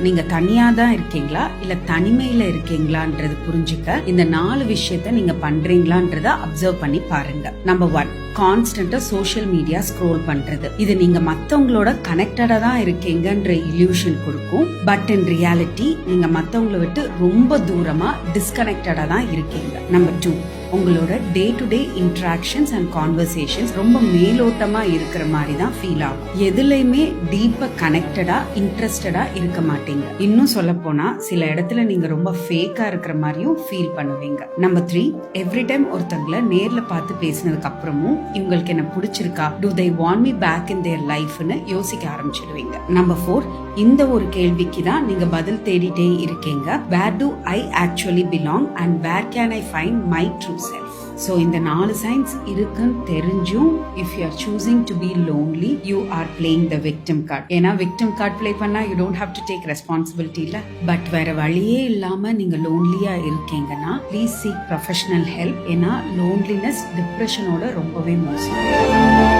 நீங்க தனியா தான் இருக்கீங்களா இல்ல தனிமையில இருக்கீங்களான்றது புரிஞ்சுக்க இந்த 4 விஷயத்த நீங்க பண்றீங்களான்றத அப்சர்வ் பண்ணி பாருங்க. நம்பர் 1, கான்ஸ்டன்டா சோஷியல் மீடியா ஸ்க்ரோல் பண்றது. இது நீங்க மத்தவங்களோட கனெக்டடா தான் இருக்கீங்கன்ற இல்யூஷன் கொடுக்கும். பட் இன் ரியாலிட்டி நீங்க மத்தவங்களை விட்டு ரொம்ப தூரமா டிஸ்கனெக்டடா தான் இருக்கீங்க. நம்பர் 2, உங்களோட day to day interactions and conversations ரொம்ப மேலோட்டமா இருக்கிற மாதிரி தான் ஃபீல் ஆகும். எதுலையுமே டீப்பா கனெக்டடா இன்ட்ரெஸ்டடா இருக்க மாட்டீங்க. இன்னும் சொல்ல போனா சில இடத்துல நீங்க ரொம்ப ஃபேக்கா இருக்கிற மாதிரியும் ஃபீல் பண்ணுவீங்க. நம்பர் 3, எவ்ரி டைம் ஒருத்தங்களை நேர்ல பார்த்து பேசினதுக்கு அப்புறமும் இவங்களுக்கு என்ன பிடிச்சிருக்கா, do they want me back in their லைஃப்னு யோசிக்க ஆரம்பிச்சிடுவீங்க. நம்பர் 4, இந்த ஒரு கேள்விக்கு தான் நீங்க பதில் தேடிட்டே இருக்கீங்க. Where do I actually belong and where can I find my true self. So இந்த 4 சைன்ஸ் இருக்குன்னு தெரிஞ்சும் if you are choosing to be lonely, you are playing the victim card. ஏன்னா victim card play பண்ணா you don't have to take responsibility இல்ல. But வேற வழியே இல்லாம நீங்க லோன்லியா இருக்கீங்கன்னா please seek professional help. ஏன்னா loneliness டிப்ரெஷனோட ரொம்பவே மோசம்.